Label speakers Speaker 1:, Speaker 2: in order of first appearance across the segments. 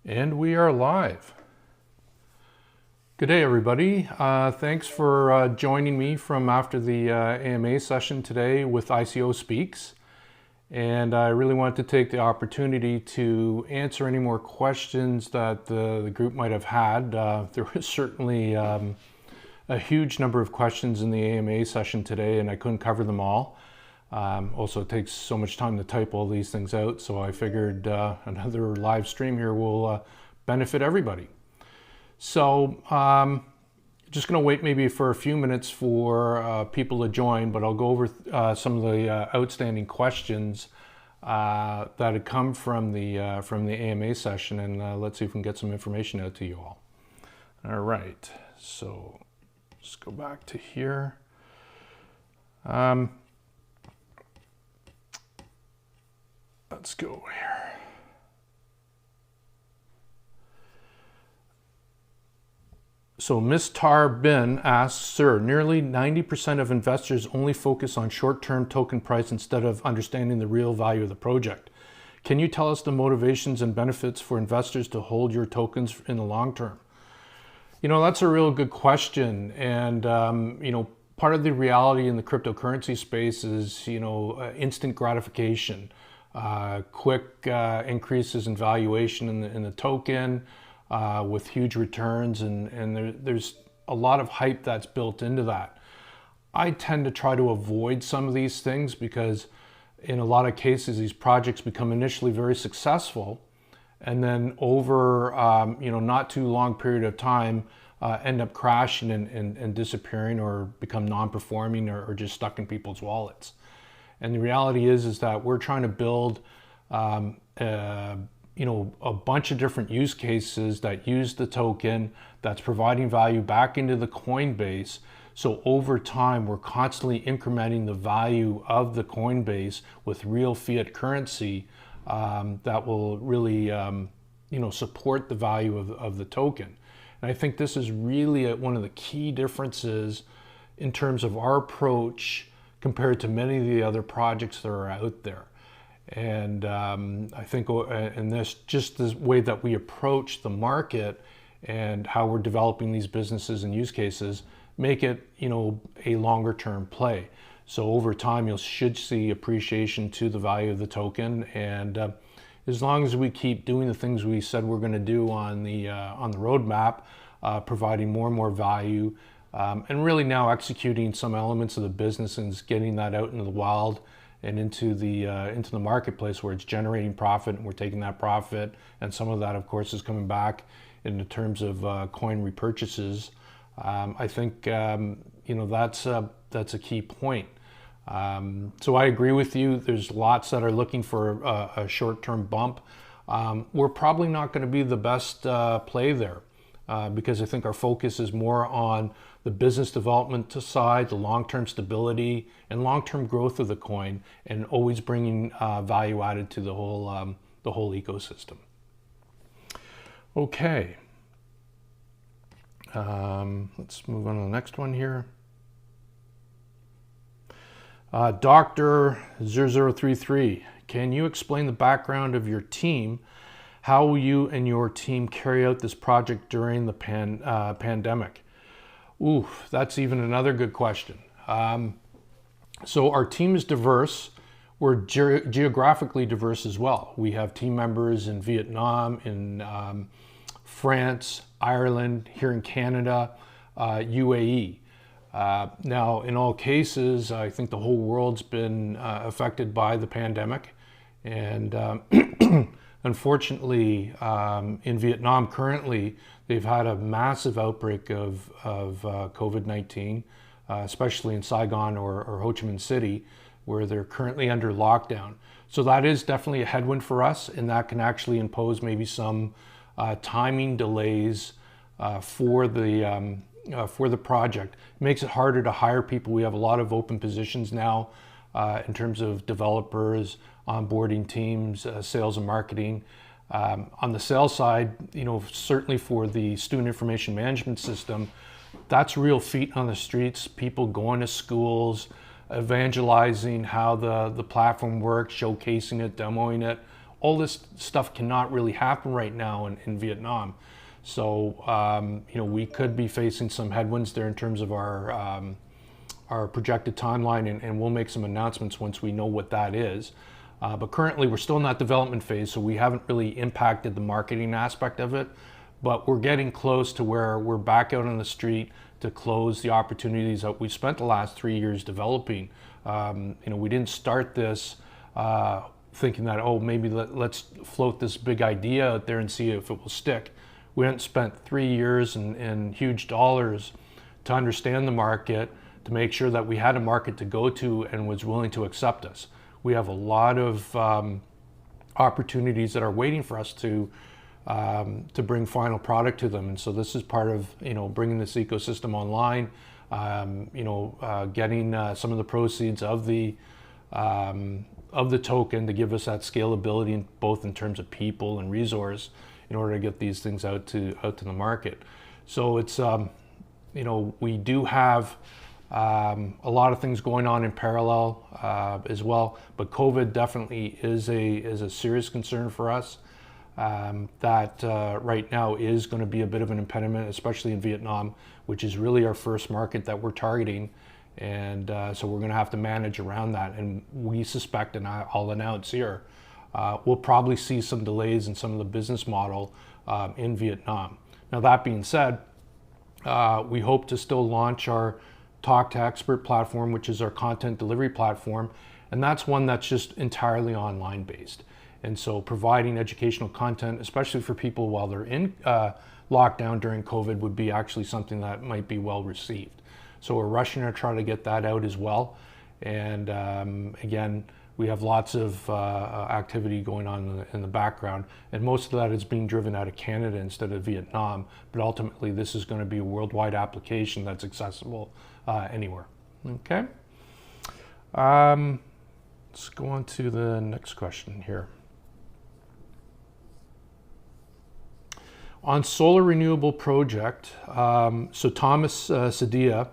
Speaker 1: And we are live. Good day, everybody. Thanks for joining me from after the AMA session today with ICOSPEAK. And I really wanted to take the opportunity to answer any more questions that the group might have had. There was certainly a huge number of questions in the AMA session today, and I couldn't cover them all. Also, it takes so much time to type all these things out, so I figured another live stream here will benefit everybody. So, just going to wait maybe for a few minutes for people to join, but I'll go over some of the outstanding questions that had come from the AMA session, and let's see if we can get some information out to you all. All right, so let's go back to here. Let's go here. So Ms. Tar Bin asks, Sir, nearly 90% of investors only focus on short-term token price instead of understanding the real value of the project. Can you tell us the motivations and benefits for investors to hold your tokens in the long term? You know, that's a real good question. And, you know, part of the reality in the cryptocurrency space is, you know, instant gratification. Quick increases in valuation in the token with huge returns, and there's a lot of hype that's built into that. I tend to try to avoid some of these things because in a lot of cases these projects become initially very successful and then over you know, not too long period of time end up crashing and disappearing or become non-performing or just stuck in people's wallets. And the reality is that we're trying to build, you know, a bunch of different use cases that use the token, that's providing value back into the Coinbase. So over time, we're constantly incrementing the value of the Coinbase with real fiat currency that will really, you know, support the value of the token. And I think this is really one of the key differences in terms of our approach compared to many of the other projects that are out there. And I think and this just the way that we approach the market and how we're developing these businesses and use cases make it, you know, a longer term play. So over time you should see appreciation to the value of the token, and as long as we keep doing the things we said we're going to do on the roadmap, providing more and more value, and really now executing some elements of the business and getting that out into the wild and into the marketplace where it's generating profit, and we're taking that profit, and some of that, of course, is coming back in terms of coin repurchases. I think you know, that's a key point. So I agree with you. There's lots that are looking for a short-term bump. We're probably not going to be the best play there. Because I think our focus is more on the business development side, the long-term stability and long-term growth of the coin, and always bringing value added to the whole ecosystem. Okay, let's move on to the next one here. Dr. 0033, can you explain the background of your team? How will you and your team carry out this project during the pandemic? Ooh, that's even another good question. So our team is diverse. We're geographically diverse as well. We have team members in Vietnam, in France, Ireland, here in Canada, UAE. Now, in all cases, I think the whole world's been affected by the pandemic. And unfortunately, in Vietnam currently, they've had a massive outbreak of COVID-19, especially in Saigon or Ho Chi Minh City, where they're currently under lockdown. So that is definitely a headwind for us, and that can actually impose maybe some timing delays for the project. It makes it harder to hire people. We have a lot of open positions now in terms of developers, onboarding teams, sales and marketing. On the sales side, you know, certainly for the student information management system, that's real feet on the streets, people going to schools, evangelizing how the platform works, showcasing it, demoing it, all this stuff cannot really happen right now in Vietnam. So, we could be facing some headwinds there in terms of our projected timeline, and we'll make some announcements once we know what that is. But currently we're still in that development phase, so we haven't really impacted the marketing aspect of it, but we're getting close to where we're back out on the street to close the opportunities that we spent the last 3 years developing. We didn't start this thinking that, oh, maybe let's float this big idea out there and see if it will stick. We hadn't spent 3 years and huge dollars to understand the market, to make sure that we had a market to go to and was willing to accept us. We have a lot of opportunities that are waiting for us to bring final product to them, and so this is part of bringing this ecosystem online. Getting some of the proceeds of the token to give us that scalability, both in terms of people and resource, in order to get these things out to the market. So it's we do have a lot of things going on in parallel as well, but COVID definitely is a serious concern for us. That right now is going to be a bit of an impediment, especially in Vietnam, which is really our first market that we're targeting, and so we're going to have to manage around that. And we suspect, and I'll announce here, we'll probably see some delays in some of the business model in Vietnam. Now, that being said, we hope to still launch our Talk to Expert platform, which is our content delivery platform, and that's one that's just entirely online based. And so providing educational content, especially for people while they're in lockdown during COVID, would be actually something that might be well received. So we're rushing to try to get that out as well. And again, we have lots of activity going on in the background, and most of that is being driven out of Canada instead of Vietnam. But ultimately, this is going to be a worldwide application that's accessible anywhere. Okay. Let's go on to the next question here. On solar renewable project, so Thomas Sadia,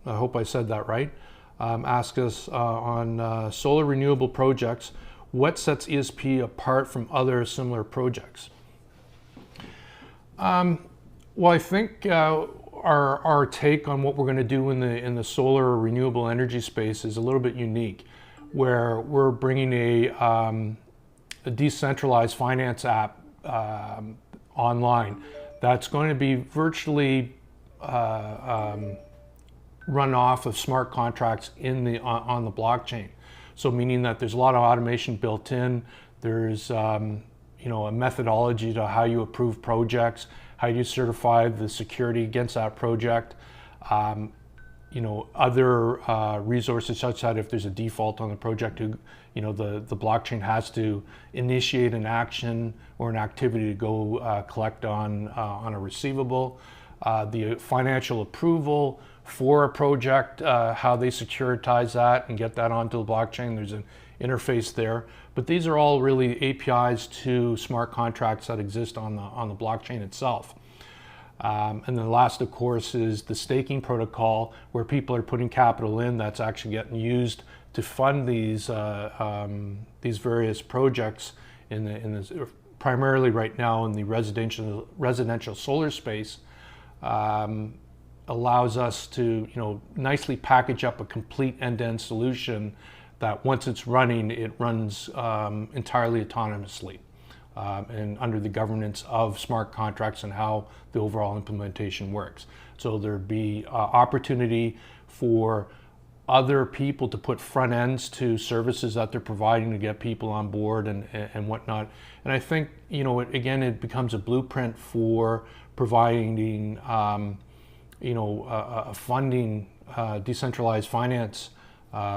Speaker 1: I hope I said that right, asked us on solar renewable projects, what sets ESP apart from other similar projects? Well, I think our take on what we're going to do in the solar renewable energy space is a little bit unique, where we're bringing a decentralized finance app online that's going to be virtually run off of smart contracts on the blockchain. So meaning that there's a lot of automation built in. There's a methodology to how you approve projects, how you certify the security against that project. Other resources such that if there's a default on the project, the blockchain has to initiate an action or an activity to go collect on a receivable. The financial approval for a project, how they securitize that and get that onto the blockchain. There's an interface there, but these are all really APIs to smart contracts that exist on the blockchain itself. And then last, of course, is the staking protocol, where people are putting capital in that's actually getting used to fund these various projects primarily right now in the residential solar space. Allows us to nicely package up a complete end-to-end solution that once it's running, it runs entirely autonomously. And under the governance of smart contracts and how the overall implementation works. So there'd be opportunity for other people to put front ends to services that they're providing to get people on board and whatnot. And I think, again, it becomes a blueprint for providing, a funding, decentralized finance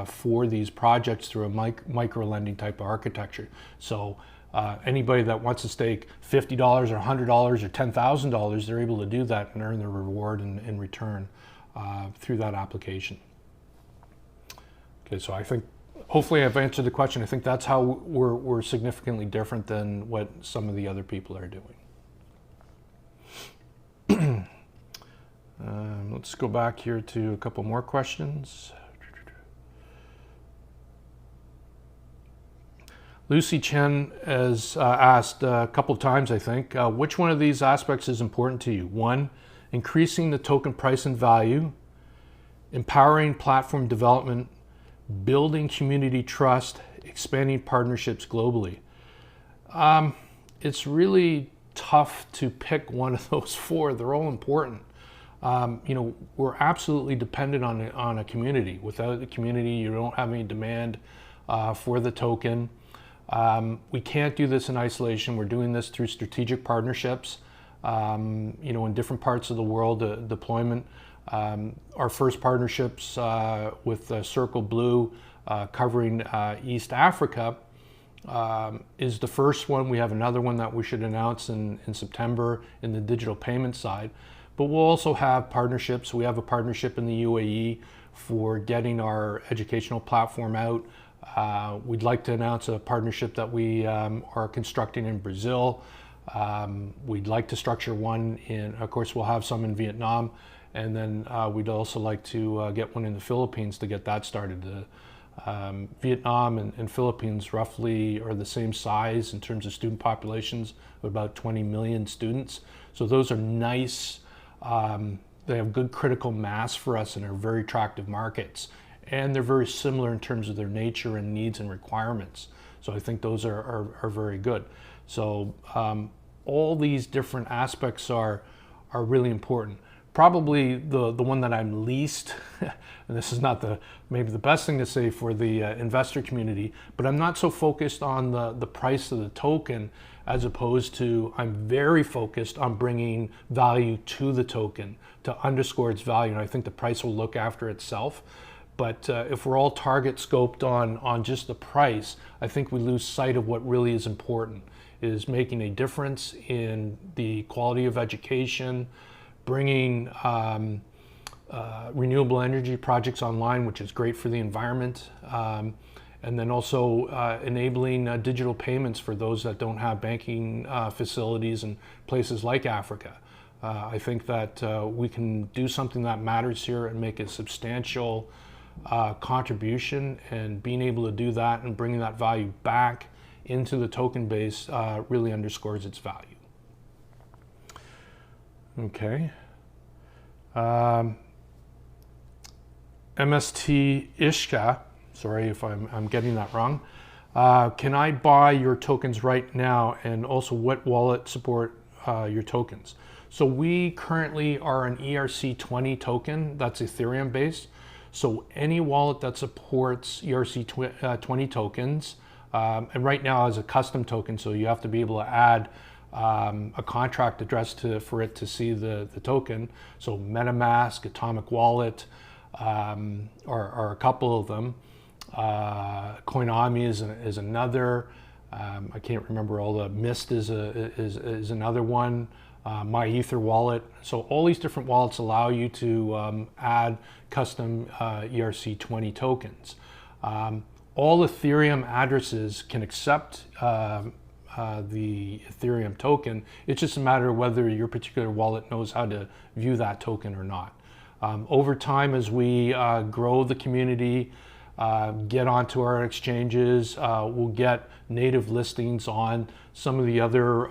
Speaker 1: for these projects through a micro lending type of architecture. So anybody that wants to stake $50 or $100 or $10,000, they're able to do that and earn their reward in return through that application. Okay, so I think hopefully I've answered the question. I think that's how we're significantly different than what some of the other people are doing. Let's go back here to a couple more questions. Lucy Chen has asked a couple times, I think, which one of these aspects is important to you? 1, increasing the token price and value, empowering platform development, building community trust, expanding partnerships globally. It's really tough to pick one of those 4. They're all important. We're absolutely dependent on a community. Without the community, you don't have any demand for the token. We can't do this in isolation. We're doing this through strategic partnerships, in different parts of the world, deployment. Our first partnerships with Circle Blue covering East Africa is the first one. We have another one that we should announce in September in the digital payment side. But we'll also have partnerships. We have a partnership in the UAE for getting our educational platform out. We'd like to announce a partnership that we are constructing in Brazil. We'd like to structure one of course, we'll have some in Vietnam. And then we'd also like to get one in the Philippines to get that started. Vietnam and Philippines roughly are the same size in terms of student populations of about 20 million students. So those are nice. They have good critical mass for us and are very attractive markets. And they're very similar in terms of their nature and needs and requirements. So I think those are very good. So all these different aspects are really important. Probably the one that I'm least, and this is not maybe the best thing to say for the investor community, but I'm not so focused on the price of the token as opposed to I'm very focused on bringing value to the token to underscore its value. And I think the price will look after itself. But if we're all target scoped on just the price, I think we lose sight of what really is important, is making a difference in the quality of education, bringing renewable energy projects online, which is great for the environment, and then also enabling digital payments for those that don't have banking facilities in places like Africa. I think that we can do something that matters here and make a substantial contribution, and being able to do that and bringing that value back into the token base really underscores its value. Okay. MST Ishka, sorry if I'm getting that wrong. Can I buy your tokens right now, and also what wallet support your tokens? So we currently are an ERC20 token that's Ethereum based. So any wallet that supports ERC20 tokens, and right now as a custom token, so you have to be able to add a contract address for it to see the token. So MetaMask, Atomic Wallet are a couple of them. Coinami is another. I can't remember all the. Mist is another one. My Ether wallet. So all these different wallets allow you to add custom ERC20 tokens. All Ethereum addresses can accept the Ethereum token. It's just a matter of whether your particular wallet knows how to view that token or not. Over time, as we grow the community, get onto our exchanges, we'll get native listings on some of the other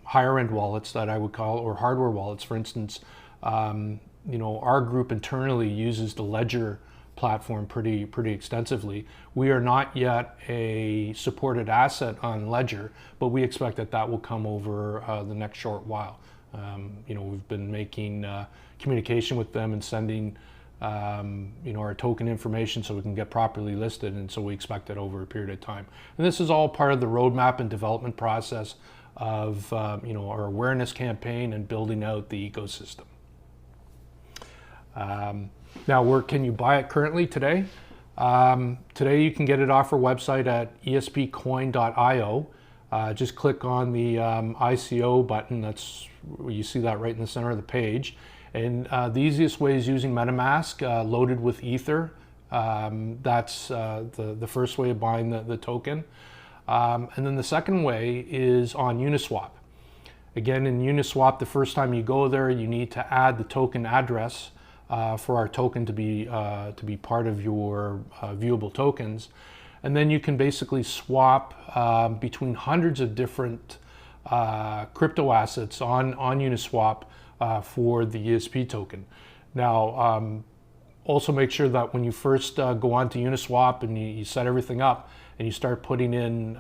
Speaker 1: higher end wallets that I would call, or hardware wallets. For instance, our group internally uses the Ledger platform pretty extensively. We are not yet a supported asset on Ledger, but we expect that will come over the next short while. We've been making communication with them and sending our token information so we can get properly listed, and so we expect it over a period of time. And this is all part of the roadmap and development process of our awareness campaign and building out the ecosystem. Now, where can you buy it currently today? Today you can get it off our website at espcoin.io. Just click on the ICO button. You see that right in the center of the page. And the easiest way is using MetaMask loaded with Ether. That's the first way of buying the token. And then the second way is on Uniswap. Again, in Uniswap, the first time you go there, you need to add the token address for our token to be part of your viewable tokens. and then you can basically swap between hundreds of different crypto assets on Uniswap for the ESP token. Now, also make sure that when you first go on to Uniswap and you set everything up and you start putting in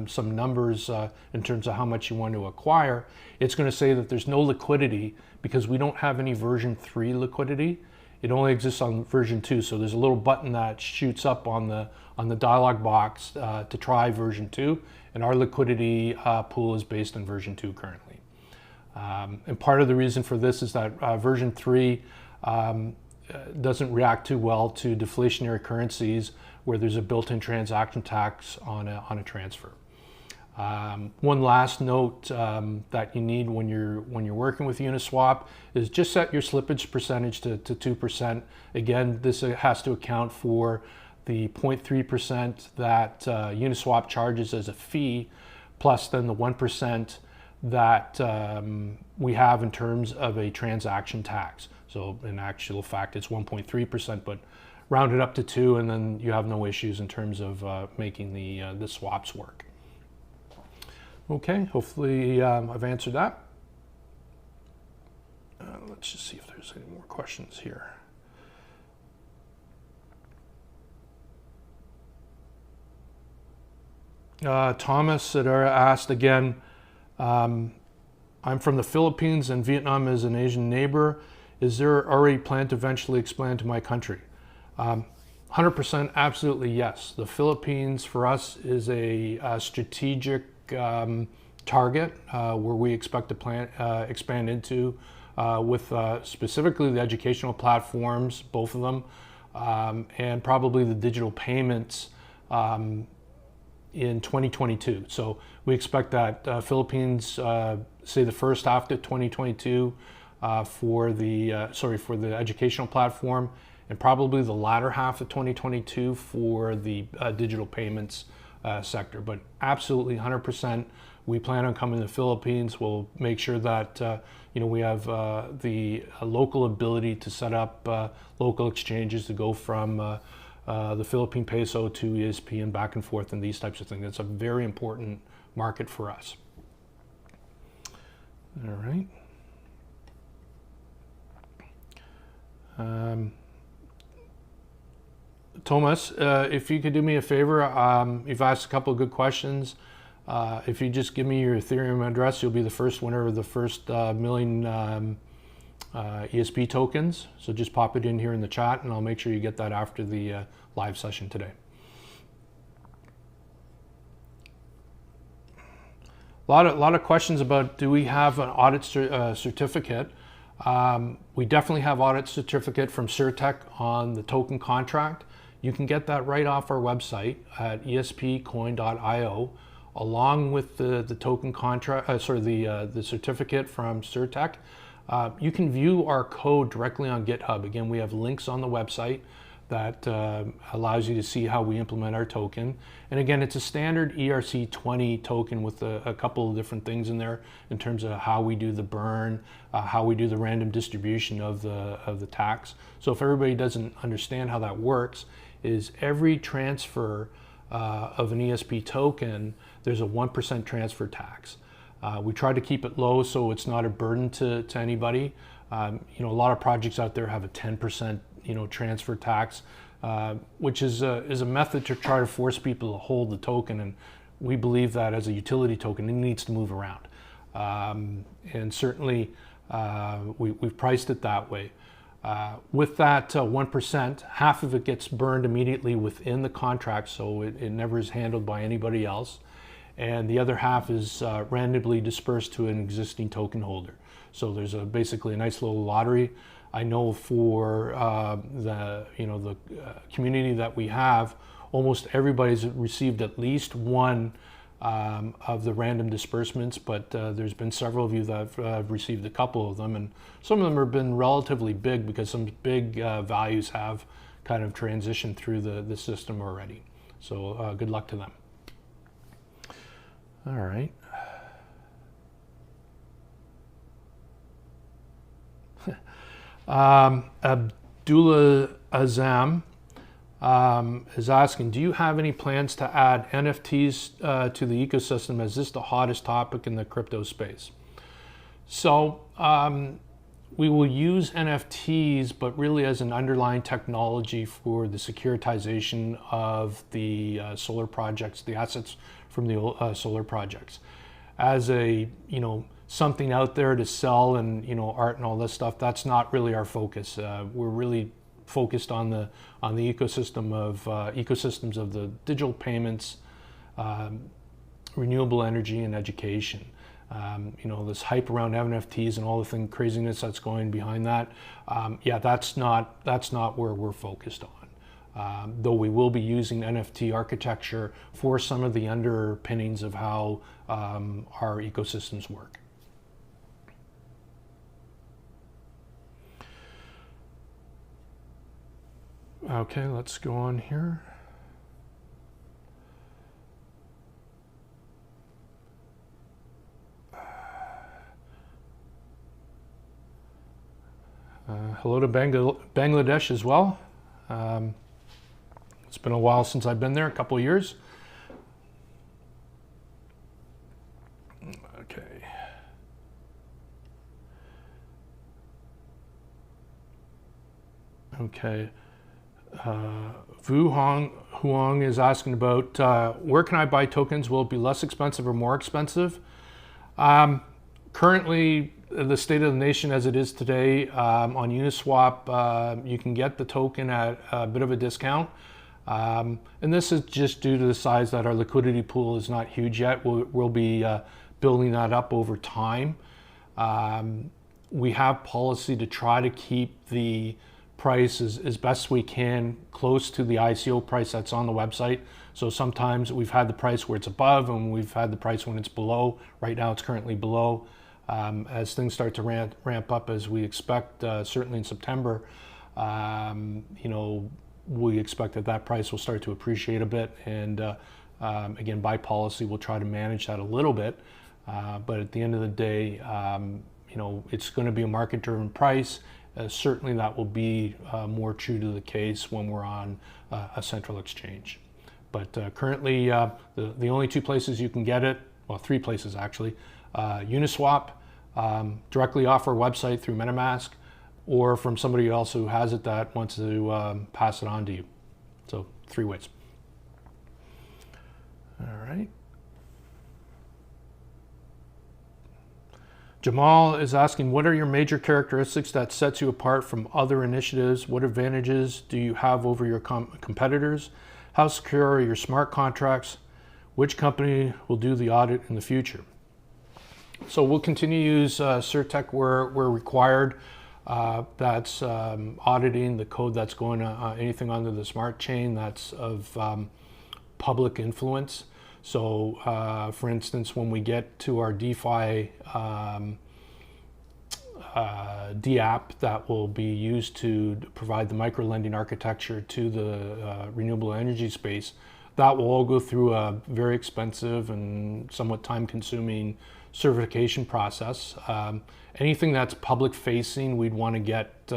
Speaker 1: some numbers in terms of how much you want to acquire, it's going to say that there's no liquidity because we don't have any version 3 liquidity. It only exists on version 2. So there's a little button that shoots up on the dialog box to try version 2, and our liquidity pool is based on version 2 currently. And part of the reason for this is that version 3 doesn't react too well to deflationary currencies where there's a built-in transaction tax on a transfer. One last note that you need when you're working with Uniswap is just set your slippage percentage to 2%. Again, this has to account for the 0.3% that Uniswap charges as a fee, plus then the 1% that we have in terms of a transaction tax. So in actual fact, it's 1.3%, but round it up to 2, and then you have no issues in terms of making the swaps work. Okay, hopefully I've answered that. Let's just see if there's any more questions here. Thomas asked again, I'm from the Philippines and Vietnam is an Asian neighbor. Is there already a plan to eventually expand to my country? 100% absolutely yes. The Philippines for us is a strategic target where we expect to expand into with specifically the educational platforms, both of them, and probably the digital payments in 2022. So we expect that Philippines, say the first half of 2022 for the educational platform, and probably the latter half of 2022 for the digital payments sector. But absolutely 100%, we plan on coming to the Philippines. We'll make sure that we have the local ability to set up local exchanges to go from the Philippine peso to ESP and back and forth and these types of things. It's a very important market for us. All right. Thomas, if you could do me a favor, you've asked a couple of good questions. If you just give me your Ethereum address, you'll be the first winner of the first million ESP tokens. So just pop it in here in the chat and I'll make sure you get that after the live session today. A lot of questions about, do we have an audit certificate? We definitely have audit certificate from CertTech on the token contract. You can get that right off our website at espcoin.io, along with the token contract, the certificate from CertTech. You can view our code directly on GitHub. Again, we have links on the website that allows you to see how we implement our token. And again, it's a standard ERC20 token with a couple of different things in there in terms of how we do the burn, how we do the random distribution of the tax. So if everybody doesn't understand how that works, is every transfer of an ESP token, there's a 1% transfer tax. We try to keep it low so it's not a burden to anybody. A lot of projects out there have a 10% transfer tax, which is a method to try to force people to hold the token, and we believe that as a utility token it needs to move around, and certainly we've priced it that way. With that 1%, half of it gets burned immediately within the contract, so it never is handled by anybody else, and the other half is randomly dispersed to an existing token holder. So there's basically a nice little lottery. I know for the community that we have, almost everybody's received at least one of the random disbursements, but there's been several of you that have received a couple of them, and some of them have been relatively big because some big values have kind of transitioned through the system already. So good luck to them. All right. Abdullah Azam is asking, do you have any plans to add NFTs to the ecosystem? Is this the hottest topic in the crypto space? So we will use NFTs, but really as an underlying technology for the securitization of the solar projects, the assets from the solar projects. As a, something out there to sell and, art and all this stuff, that's not really our focus. We're really focused on the ecosystem of ecosystems of the digital payments, renewable energy, and education. This hype around NFTs and all the craziness that's going behind that. That's not where we're focused on. Though we will be using NFT architecture for some of the underpinnings of how our ecosystems work. Okay, let's go on here. Hello to Bangladesh as well. It's been a while since I've been there, a couple of years. Okay. Okay. Vu Huang is asking about where can I buy tokens? Will it be less expensive or more expensive? Currently, the state of the nation as it is today, on Uniswap, you can get the token at a bit of a discount. And this is just due to the size that our liquidity pool is not huge yet. We'll be building that up over time. We have policy to try to keep the price as best we can close to the ICO price that's on the website. So sometimes we've had the price where it's above and we've had the price when it's below. Right now it's currently below. As things start to ramp up as we expect, certainly in September, we expect that price will start to appreciate a bit. And again, by policy, we'll try to manage that a little bit. But at the end of the day, it's going to be a market-driven price. Certainly that will be more true to the case when we're on a central exchange. But currently, the only two places you can get it, well, three places actually, Uniswap, directly off our website through MetaMask, or from somebody else who has it that wants to pass it on to you. So 3 ways. All right. Jamal is asking, what are your major characteristics that sets you apart from other initiatives? What advantages do you have over your competitors? How secure are your smart contracts? Which company will do the audit in the future? So we'll continue to use CertTech where required. That's auditing the code that's going to anything under the smart chain that's of public influence. So for instance, when we get to our DeFi DApp that will be used to provide the micro-lending architecture to the renewable energy space, that will all go through a very expensive and somewhat time-consuming certification process. Anything that's public facing, we'd want to get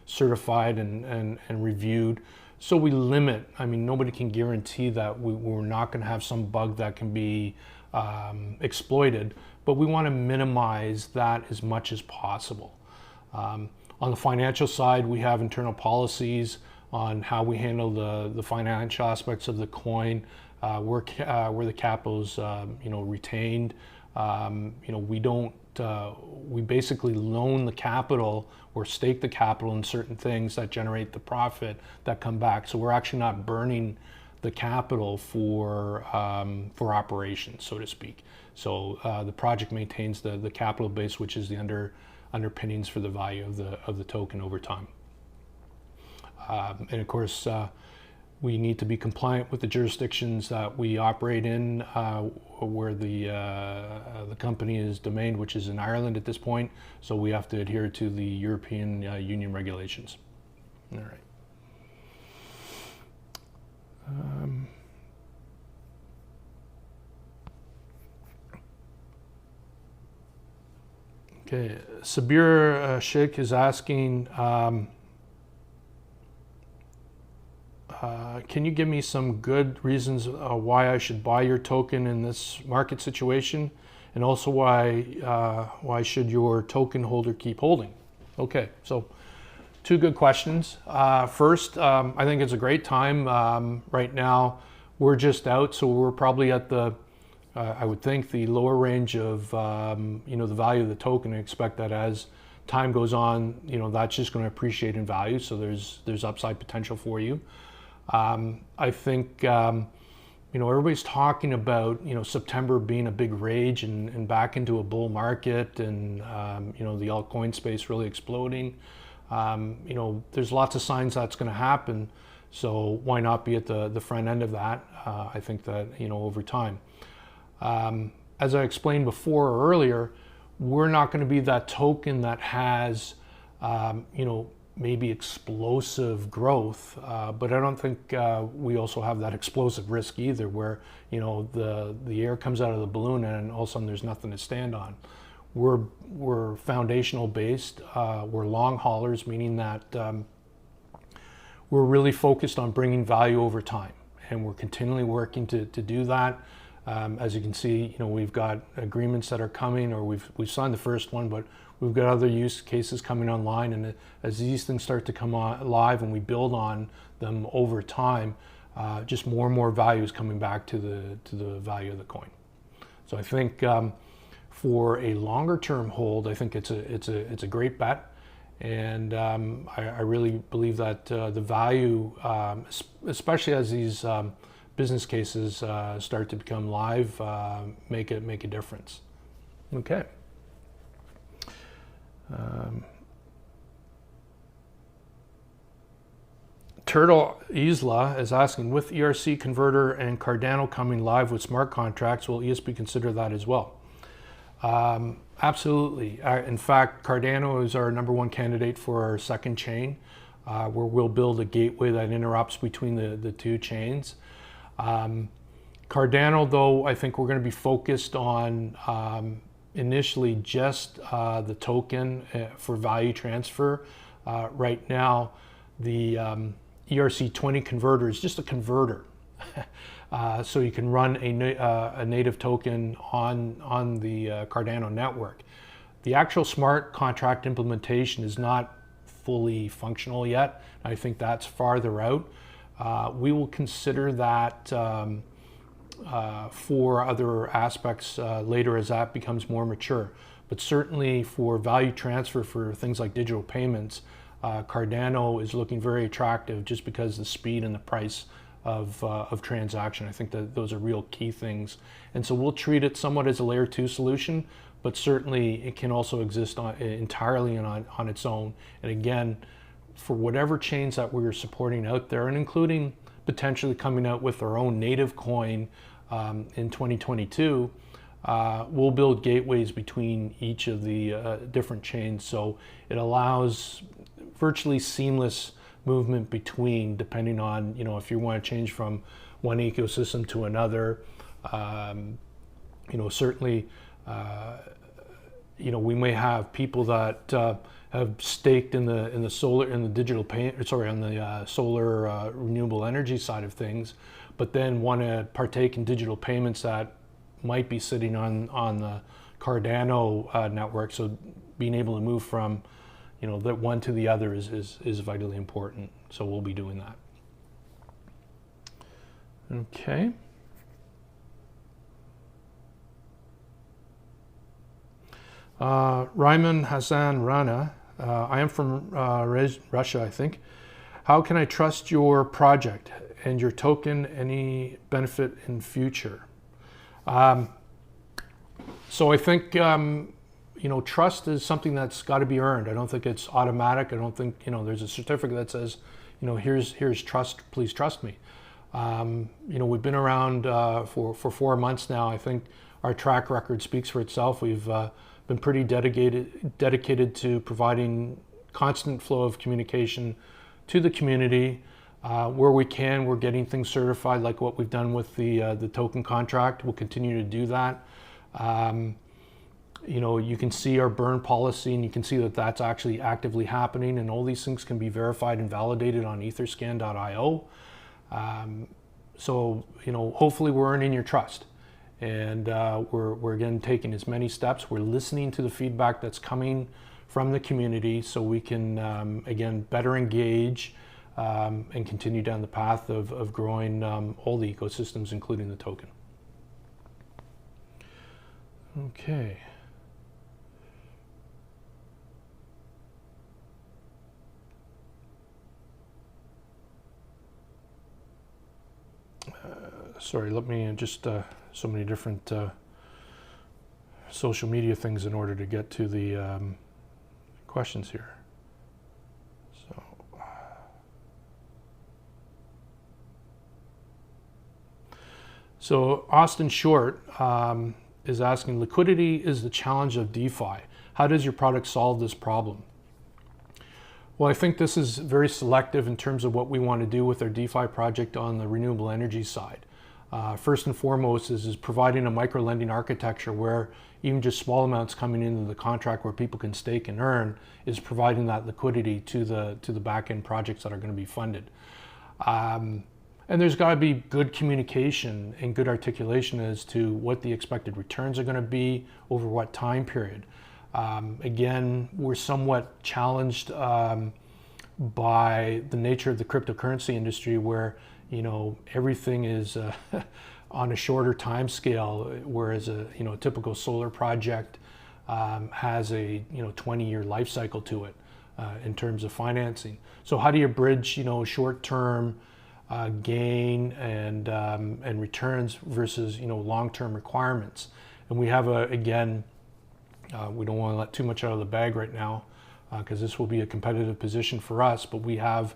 Speaker 1: certified and reviewed. So we limit, nobody can guarantee that we're not going to have some bug that can be exploited, but we want to minimize that as much as possible. On the financial side, we have internal policies on how we handle the financial aspects of the coin, where the capital is retained. We basically loan the capital or stake the capital in certain things that generate the profit that come back. So we're actually not burning the capital for operations, so to speak. So the project maintains the capital base, which is the underpinnings for the value of the token over time. And of course, we need to be compliant with the jurisdictions that we operate in, where the company is domained, which is in Ireland at this point. So we have to adhere to the European Union regulations. All right. Okay, Sabir Sheikh is asking, can you give me some good reasons why I should buy your token in this market situation? And also why should your token holder keep holding? Okay, so two good questions. First, I think it's a great time. Right now, we're just out, so we're probably at the, I would think, the lower range of the value of the token. I expect that as time goes on, that's just going to appreciate in value. So there's upside potential for you. I think everybody's talking about September being a big rage and back into a bull market, and the altcoin space really exploding. There's lots of signs that's going to happen. So why not be at the front end of that? I think that over time, as I explained before or earlier, we're not going to be that token that has maybe explosive growth, but I don't think we also have that explosive risk either, where the air comes out of the balloon and all of a sudden there's nothing to stand on. We're foundational based. We're long haulers, meaning that we're really focused on bringing value over time, and we're continually working to do that. As you can see, we've got agreements that are coming, or we've signed the first one, but we've got other use cases coming online. And as these things start to come on live and we build on them over time, just more and more value is coming back to the value of the coin. So I think for a longer term hold, I think it's a great bet. And I really believe that the value, especially as these business cases start to become live, make a difference. Okay. Turtle Isla is asking, with ERC converter and Cardano coming live with smart contracts, will ESP consider that as well? Absolutely. In fact, Cardano is our #1 candidate for our second chain, where we'll build a gateway that interops between the two chains. Cardano, though, I think we're going to be focused on initially just the token for value transfer. Right now, the ERC20 converter is just a converter. So you can run a native token on the Cardano network. The actual smart contract implementation is not fully functional yet. I think that's farther out. We will consider that for other aspects later as that becomes more mature. But certainly for value transfer for things like digital payments, Cardano is looking very attractive just because the speed and the price of transaction. I think that those are real key things. And so we'll treat it somewhat as a layer 2 solution, but certainly it can also exist entirely on its own. And again, for whatever chains that we're supporting out there, and including potentially coming out with our own native coin in 2022, we'll build gateways between each of the different chains. So it allows virtually seamless movement between, depending on, if you want to change from one ecosystem to another. Certainly, we may have people that have staked in the solar renewable energy side of things, but then want to partake in digital payments that might be sitting on the Cardano network. So being able to move from that one to the other is vitally important. So we'll be doing that. Okay. Ryman Hassan Rana, I am from Russia, I think. How can I trust your project and your token? Any benefit in future? So I think trust is something that's got to be earned. I don't think it's automatic. I don't think there's a certificate that says here's trust. Please trust me. We've been around for 4 months now. I think our track record speaks for itself. We've been pretty dedicated to providing constant flow of communication to the community. Where we can, we're getting things certified, like what we've done with the token contract. We'll continue to do that. You can see our burn policy, and you can see that that's actually actively happening, and all these things can be verified and validated on etherscan.io. So, hopefully we're earning your trust. And we're again taking as many steps. We're listening to the feedback that's coming from the community so we can, again, better engage and continue down the path of growing all the ecosystems, including the token. Okay. Sorry, let me just so many different social media things in order to get to the questions here. So Austin Short is asking, liquidity is the challenge of DeFi. How does your product solve this problem? Well, I think this is very selective in terms of what we want to do with our DeFi project on the renewable energy side. First and foremost is providing a micro-lending architecture where even just small amounts coming into the contract where people can stake and earn is providing that liquidity to the back-end projects that are going to be funded. And there's got to be good communication and good articulation as to what the expected returns are going to be over what time period. Again, we're somewhat challenged by the nature of the cryptocurrency industry where, everything is on a shorter time scale, whereas a typical solar project has a 20-year life cycle to it in terms of financing. So how do you bridge short-term gain and returns versus long-term requirements? And we have we don't want to let too much out of the bag right now because this will be a competitive position for us, but we have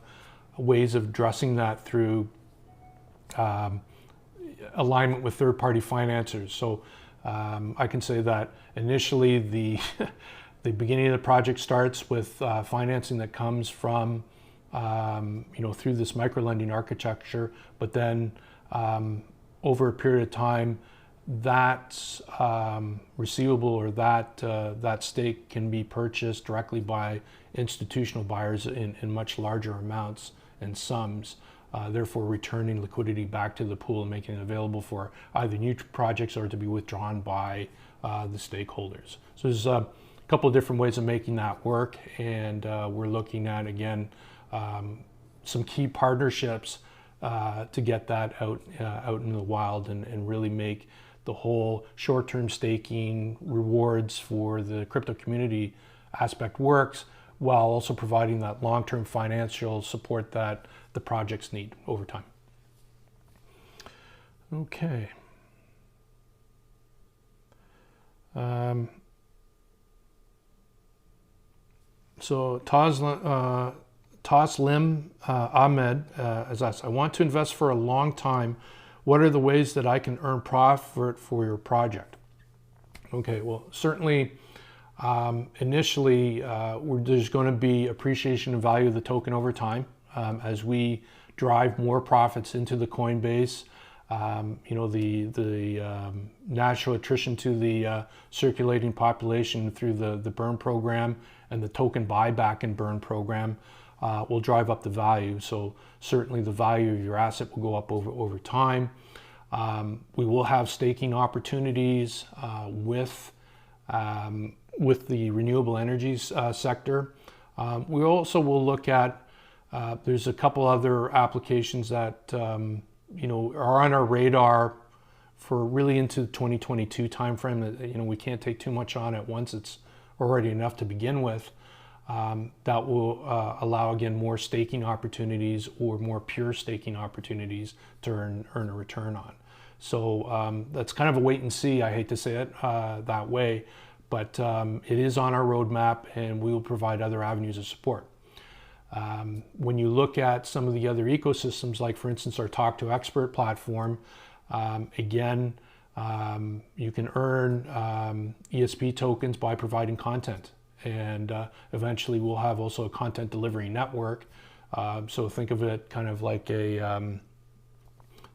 Speaker 1: ways of addressing that through alignment with third-party financiers. So I can say that initially the beginning of the project starts with financing that comes from through this micro-lending architecture, but then over a period of time, that receivable or that stake can be purchased directly by institutional buyers in much larger amounts and sums, therefore returning liquidity back to the pool and making it available for either new projects or to be withdrawn by the stakeholders. So there's a couple of different ways of making that work, and we're looking at, again, some key partnerships to get that out in the wild and really make the whole short-term staking rewards for the crypto community aspect works, while also providing that long-term financial support that the projects need over time. Okay. So Taslim Ahmed has asked, I want to invest for a long time. What are the ways that I can earn profit for your project? Okay, well, certainly initially there's going to be appreciation and value of the token over time as we drive more profits into the Coinbase. The natural attrition to the circulating population through the burn program and the token buyback and burn program will drive up the value. So certainly the value of your asset will go up over time. We will have staking opportunities with the renewable energies sector. We also will look at, there's a couple other applications that are on our radar for really into the 2022 timeframe that we can't take too much on at once. It's already enough to begin with. That will allow, again, more staking opportunities or more pure staking opportunities to earn a return on. So that's kind of a wait and see. I hate to say it that way, but it is on our roadmap, and we will provide other avenues of support. When you look at some of the other ecosystems, like for instance our Talk to Expert platform, again, you can earn ESP tokens by providing content, and eventually we'll have also a content delivery network. So think of it kind of like a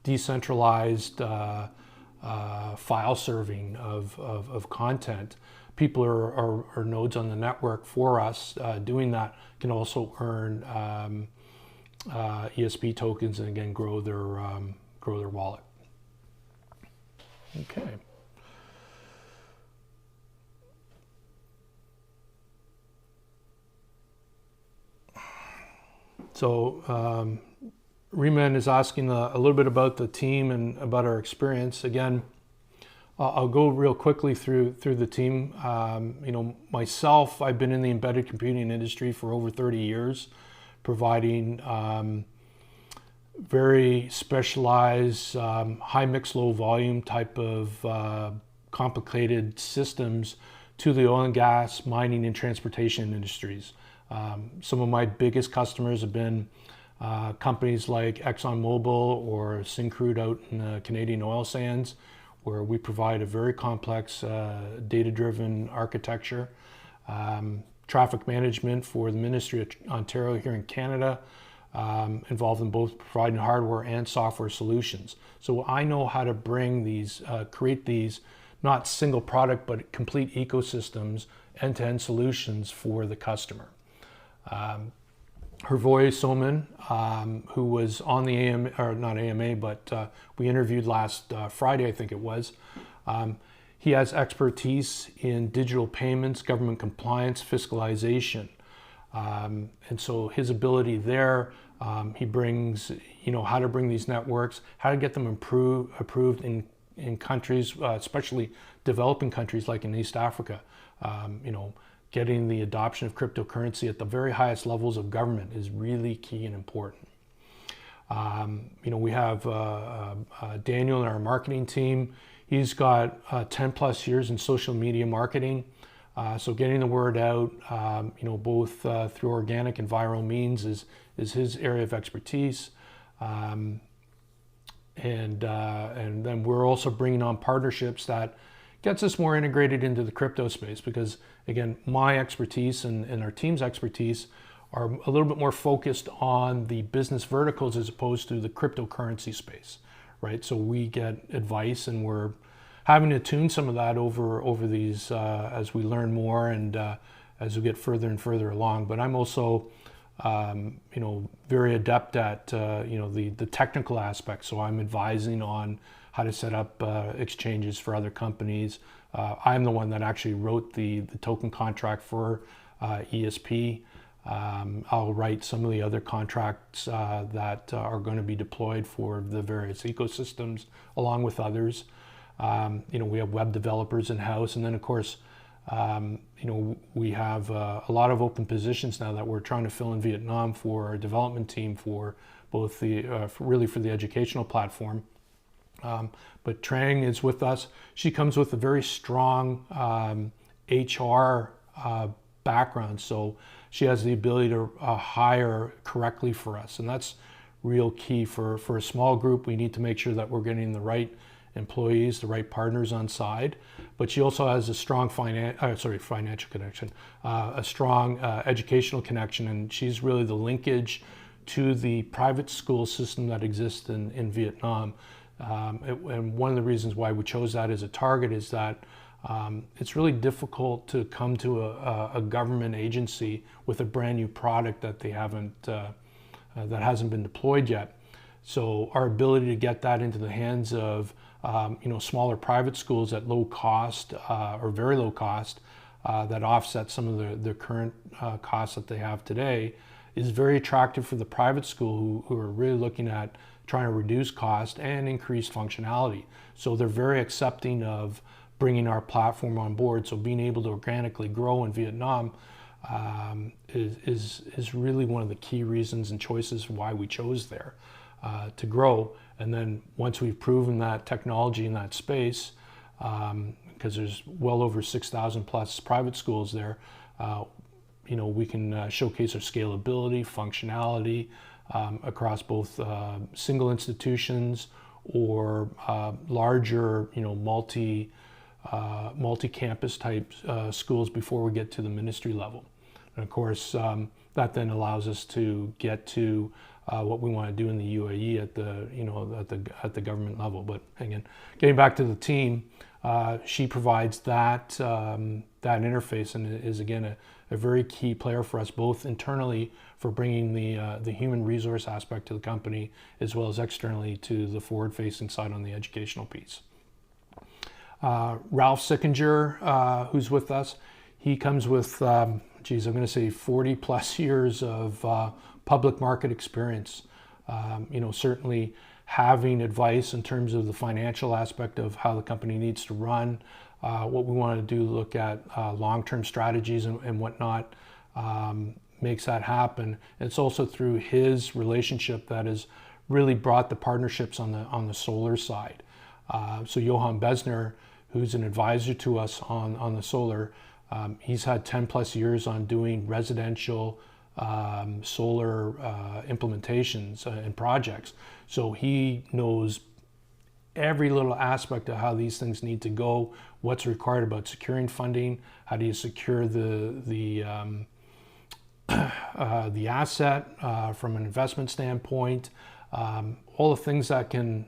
Speaker 1: decentralized file serving of content. People are nodes on the network for us doing that can also earn ESP tokens and again grow their wallet. Okay. So Reman is asking a little bit about the team and about our experience. Again, I'll go real quickly through the team. Myself, I've been in the embedded computing industry for over 30 years, providing very specialized, high mix, low volume type of complicated systems to the oil and gas, mining, and transportation industries. Some of my biggest customers have been companies like ExxonMobil or Syncrude out in the Canadian oil sands, where we provide a very complex data-driven architecture. Traffic management for the Ministry of Ontario here in Canada, involved in both providing hardware and software solutions. So I know how to bring these, create these, not single product, but complete ecosystems, end-to-end solutions for the customer. Hervoy Soman, who was on the AMA, or not AMA, but we interviewed last Friday, I think it was. He has expertise in digital payments, government compliance, fiscalization. And so his ability there, he brings, how to bring these networks, how to get them approved in countries, especially developing countries like in East Africa. Getting the adoption of cryptocurrency at the very highest levels of government is really key and important. We have Daniel in our marketing team. He's got 10 plus years in social media marketing. So getting the word out, both through organic and viral means is his area of expertise. And then we're also bringing on partnerships that gets us more integrated into the crypto space, because again, my expertise and our team's expertise are a little bit more focused on the business verticals as opposed to the cryptocurrency space, right? So we get advice, and we're having to tune some of that over these as we learn more and as we get further and further along. But I'm also very adept at the technical aspects. So I'm advising on how to set up exchanges for other companies. I'm the one that actually wrote the token contract for ESP. I'll write some of the other contracts that are going to be deployed for the various ecosystems, along with others. We have web developers in-house, and then of course, we have a lot of open positions now that we're trying to fill in Vietnam for our development team for both really for the educational platform. But Trang is with us. She comes with a very strong HR background, so she has the ability to hire correctly for us, and that's real key for a small group. We need to make sure that we're getting the right employees, the right partners on side. But she also has a strong financial connection, a strong educational connection, and she's really the linkage to the private school system that exists in Vietnam. And one of the reasons why we chose that as a target is that it's really difficult to come to a government agency with a brand new product that they haven't that hasn't been deployed yet. So our ability to get that into the hands of smaller private schools at low cost or very low cost that offset some of the current costs that they have today is very attractive for the private school who are really looking at trying to reduce cost and increase functionality. So they're very accepting of bringing our platform on board. So being able to organically grow in Vietnam is really one of the key reasons and choices why we chose there to grow. And then once we've proven that technology in that space, because there's well over 6,000 plus private schools there, we can showcase our scalability, functionality across both single institutions or larger, multi-campus type schools before we get to the ministry level. And of course, that then allows us to get to what we want to do in the UAE at the government level. But again, getting back to the team, she provides that that interface, and is again a very key player for us, both internally for bringing the human resource aspect to the company, as well as externally to the forward-facing side on the educational piece. Ralph Sickinger, who's with us, he comes with, I'm going to say 40 plus years of public market experience. Certainly having advice in terms of the financial aspect of how the company needs to run, what we want to do, look at long-term strategies and whatnot, makes that happen. And it's also through his relationship that has really brought the partnerships on the solar side. So Johan Besner, who's an advisor to us on the solar, he's had 10 plus years on doing residential solar implementations and projects. So he knows every little aspect of how these things need to go, what's required about securing funding, how do you secure the asset from an investment standpoint, all the things that can,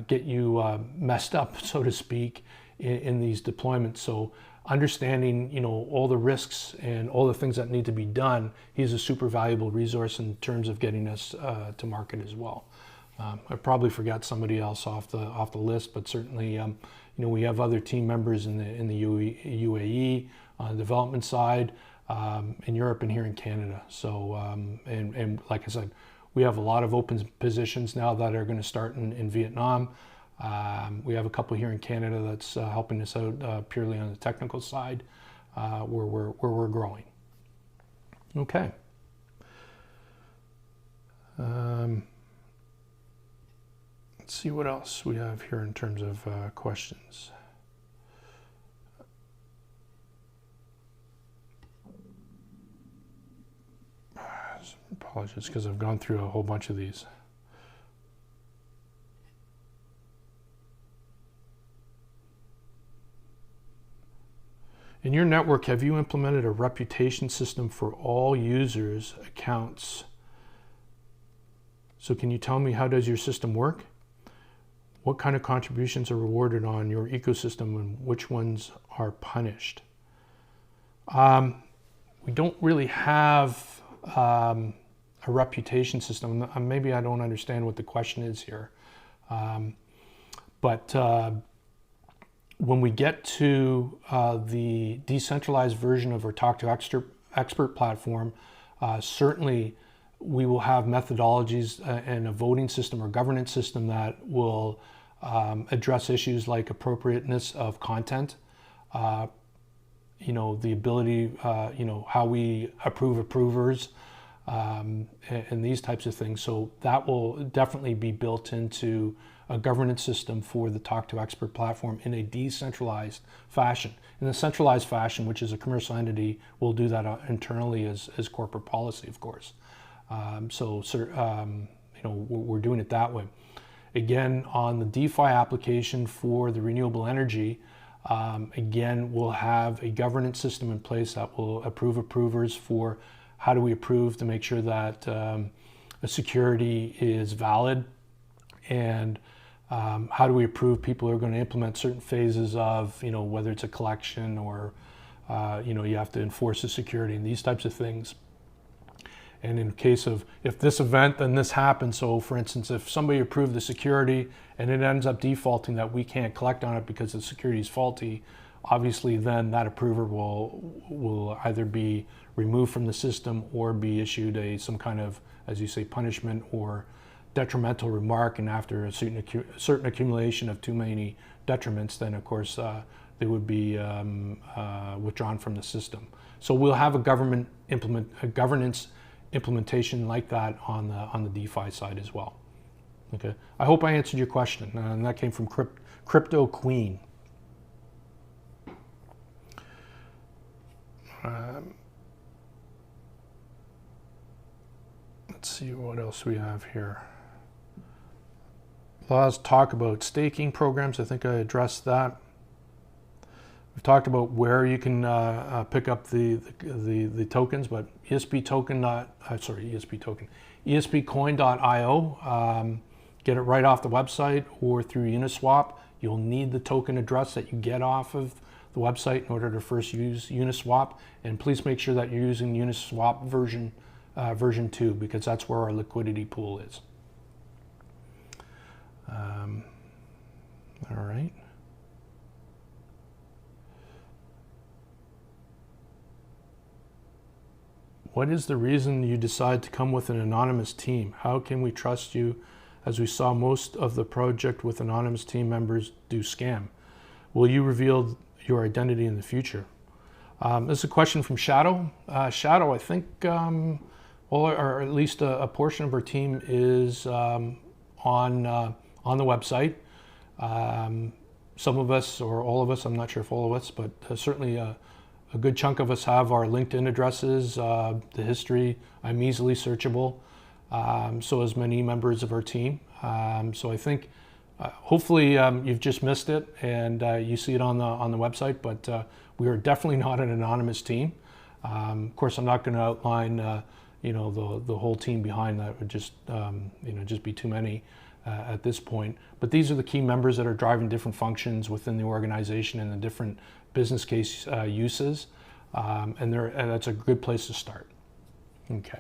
Speaker 1: get you messed up, so to speak, in these deployments. So understanding, all the risks and all the things that need to be done, he's a super valuable resource in terms of getting us to market as well. I probably forgot somebody else off the list, but certainly, we have other team members in the UAE on the development side, in Europe and here in Canada. So, and like I said, we have a lot of open positions now that are going to start in Vietnam. We have a couple here in Canada that's helping us out purely on the technical side, where we're growing. Okay. Let's see what else we have here in terms of questions. Apologies, because I've gone through a whole bunch of these. In your network, have you implemented a reputation system for all users' accounts? So can you tell me, how does your system work? What kind of contributions are rewarded on your ecosystem and which ones are punished? We don't really have a reputation system. Maybe I don't understand what the question is here. But when we get to the decentralized version of our Talk to Expert platform, certainly we will have methodologies and a voting system or governance system that will address issues like appropriateness of content, the ability, how we approve approvers, and these types of things. So that will definitely be built into a governance system for the Talk to Expert platform in a decentralized fashion. In a centralized fashion, which is a commercial entity, we'll do that internally as corporate policy, of course. We're doing it that way. Again, on the DeFi application for the renewable energy, again, we'll have a governance system in place that will approve approvers for how do we approve to make sure that a security is valid, and how do we approve people who are going to implement certain phases of, whether it's a collection or, you have to enforce the security and these types of things. And in case of, if this event, then this happens. So for instance, if somebody approved the security and it ends up defaulting that we can't collect on it because the security is faulty, obviously then that approver will either be removed from the system or be issued some kind of, as you say, punishment or detrimental remark. And after a certain accumulation of too many detriments, then of course they would be withdrawn from the system. So we'll have a governance implementation like that on the DeFi side as well. Okay, I hope I answered your question, and that came from Crypto Queen. Let's see what else we have here. Let's talk about staking programs. I think I addressed that. We've talked about where you can pick up the tokens, but ESPcoin.io. Get it right off the website or through Uniswap. You'll need the token address that you get off of the website in order to first use Uniswap, and please make sure that you're using Uniswap version 2, because that's where our liquidity pool is. All right. What is the reason you decide to come with an anonymous team? How can we trust you, as we saw most of the project with anonymous team members do scam? Will you reveal your identity in the future? This is a question from Shadow. Shadow, I think, or at least a portion of our team is on the website. Some of us, or all of us, I'm not sure if all of us, but certainly a good chunk of us have our LinkedIn addresses, the history. I'm easily searchable. So as many members of our team. So I think hopefully you've just missed it and you see it on the website, but we are definitely not an anonymous team. Of course, I'm not going to outline the whole team behind that. Would just just be too many at this point. But these are the key members that are driving different functions within the organization and the different business case uses, and that's a good place to start. Okay.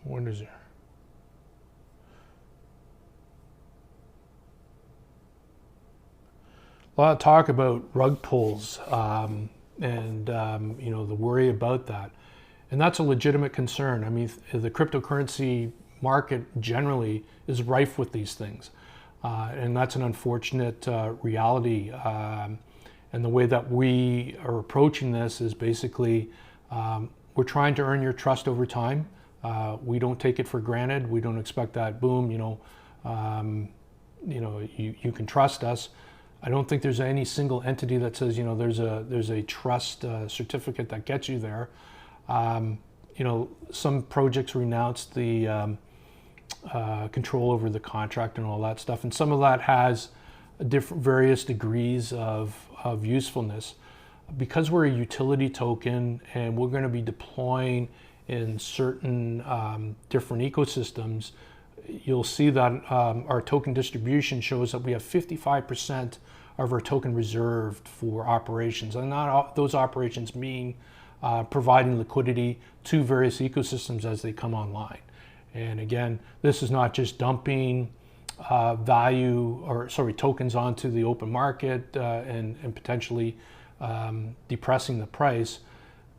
Speaker 1: What is there? A lot of talk about rug pulls and the worry about that, and that's a legitimate concern. I mean, the cryptocurrency market generally is rife with these things, and that's an unfortunate reality. And the way that we are approaching this is basically we're trying to earn your trust over time. We don't take it for granted. We don't expect that boom. You can trust us. I don't think there's any single entity that says there's a trust certificate that gets you there. Some projects renounce the control over the contract and all that stuff, and some of that has various degrees of usefulness. Because we're a utility token and we're going to be deploying in certain different ecosystems, you'll see that our token distribution shows that we have 55% of our token reserved for operations, and not all those operations mean providing liquidity to various ecosystems as they come online. And again, this is not just dumping tokens onto the open market and potentially depressing the price.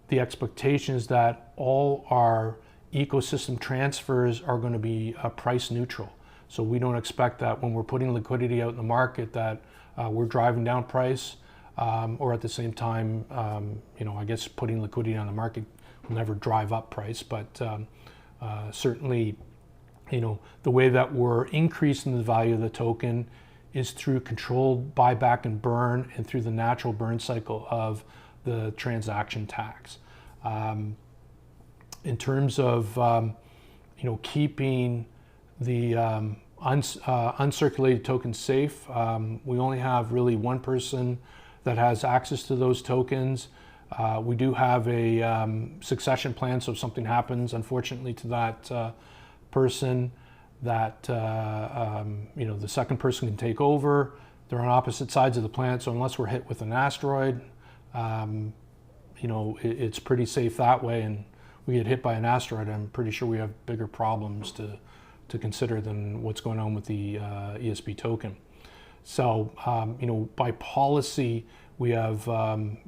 Speaker 1: The expectation is that all our ecosystem transfers are going to be price neutral. So we don't expect that when we're putting liquidity out in the market that we're driving down price, or at the same time, I guess putting liquidity on the market will never drive up price, but certainly, the way that we're increasing the value of the token is through controlled buyback and burn, and through the natural burn cycle of the transaction tax. In terms of keeping the uncirculated tokens safe, we only have really one person that has access to those tokens. We do have a succession plan, so if something happens, unfortunately, to that person, that the second person can take over. They're on opposite sides of the planet, so unless we're hit with an asteroid, it's pretty safe that way. And we get hit by an asteroid, I'm pretty sure we have bigger problems to consider than what's going on with the ESP token. So, by policy, we have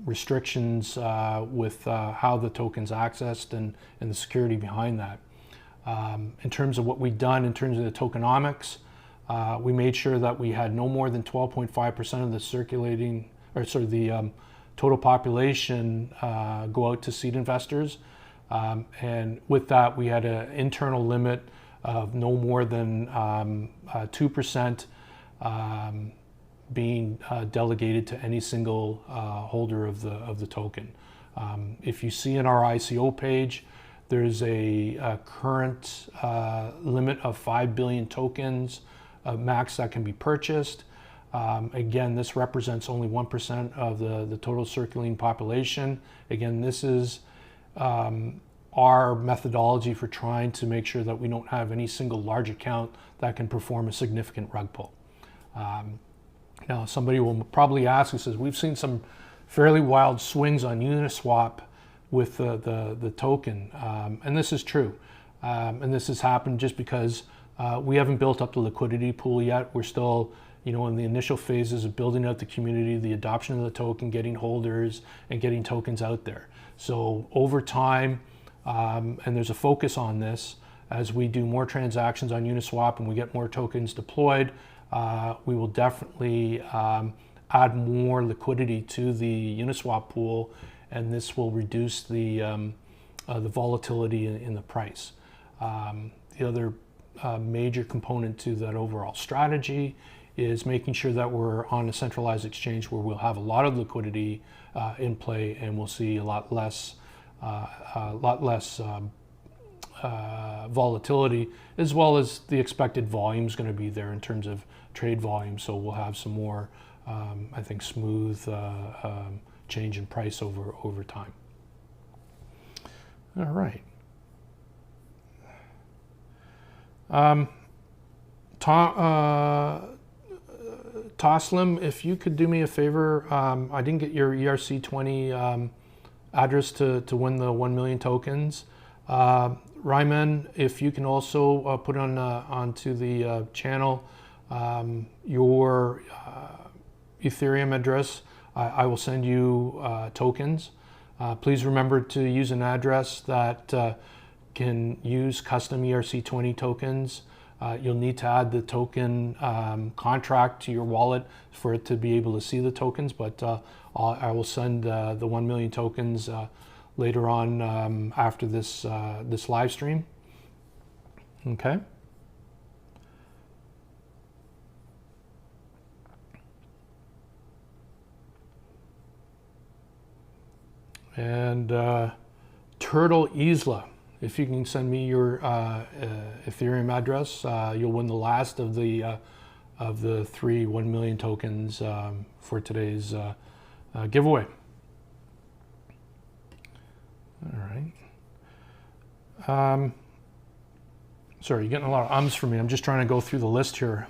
Speaker 1: restrictions with how the token's accessed and the security behind that. In terms of what we've done in terms of the tokenomics, we made sure that we had no more than 12.5% of the total population go out to seed investors. And with that, we had an internal limit of no more than 2% being delegated to any single holder of the token. If you see in our ICO page, there's a current limit of 5 billion tokens max that can be purchased. Again, this represents only 1% of the total circulating population. Again, this is on our methodology for trying to make sure that we don't have any single large account that can perform a significant rug pull. Now, somebody will probably ask, who says, we've seen some fairly wild swings on Uniswap with the token, and this is true. And this has happened just because we haven't built up the liquidity pool yet. We're still, in the initial phases of building out the community, the adoption of the token, getting holders, and getting tokens out there. So over time, and there's a focus on this, as we do more transactions on Uniswap and we get more tokens deployed, we will definitely add more liquidity to the Uniswap pool, and this will reduce the volatility in the price. The other major component to that overall strategy is making sure that we're on a centralized exchange where we'll have a lot of liquidity in play, and we'll see a lot less volatility, as well as the expected volume is going to be there in terms of trade volume. So we'll have some more, I think, smooth change in price over time. All right. Toslim, if you could do me a favor, I didn't get your ERC20 address to win the 1 million tokens. Ryman, if you can also put on onto the channel your Ethereum address, I will send you tokens. Please remember to use an address that can use custom ERC20 tokens. You'll need to add the token contract to your wallet for it to be able to see the tokens, but I will send the 1 million tokens later on after this live stream. Okay. And Turtle Isla, if you can send me your Ethereum address, you'll win the last of the 3 1 million tokens for today's giveaway. All right. Sorry, you're getting a lot of ums from me. I'm just trying to go through the list here.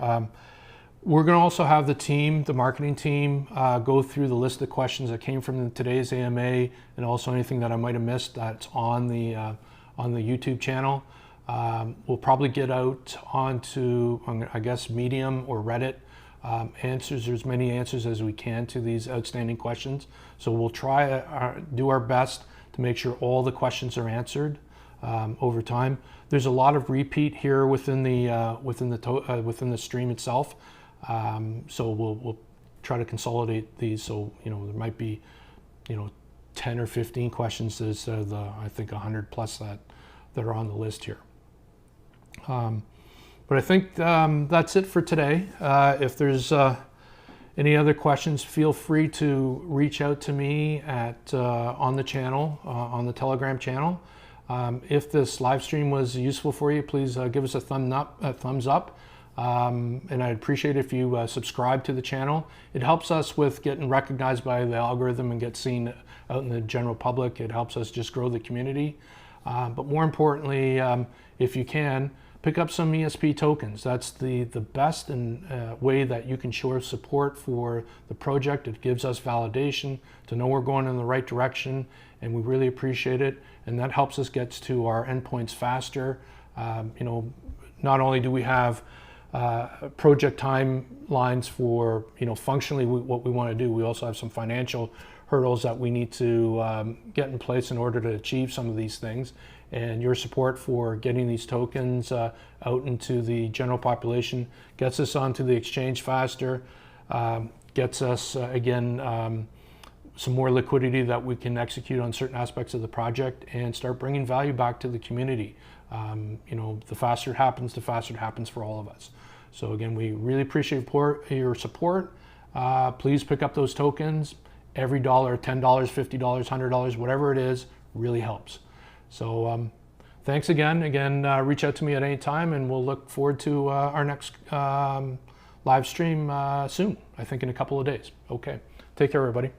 Speaker 1: We're going to also have the team, the marketing team, go through the list of questions that came from today's AMA, and also anything that I might have missed that's on the YouTube channel. We'll probably get out onto, I guess, Medium or Reddit, answers as many answers as we can to these outstanding questions. So we'll try do our best to make sure all the questions are answered over time. There's a lot of repeat here within the stream itself. So we'll try to consolidate these. So there might be 10 or 15 questions instead of the, I think, 100 plus that are on the list here. But I think that's it for today. If there's any other questions, feel free to reach out to me at on the channel, on the Telegram channel. If this live stream was useful for you, please give us a thumbs up. And I'd appreciate if you subscribe to the channel. It helps us with getting recognized by the algorithm and get seen out in the general public. It helps us just grow the community. But more importantly, if you can, pick up some ESP tokens. That's the best way that you can show support for the project. It gives us validation to know we're going in the right direction, and we really appreciate it. And that helps us get to our endpoints faster. Not only do we have project timelines for functionally what we want to do, we also have some financial hurdles that we need to get in place in order to achieve some of these things. And your support for getting these tokens out into the general population gets us onto the exchange faster, gets us again some more liquidity that we can execute on certain aspects of the project and start bringing value back to the community. The faster it happens, the faster it happens for all of us. So again, we really appreciate your support. Please pick up those tokens. Every dollar, $10, $50, $100, whatever it is, really helps. So thanks again. Reach out to me at any time, and we'll look forward to our next live stream soon, I think in a couple of days. Okay, take care, everybody.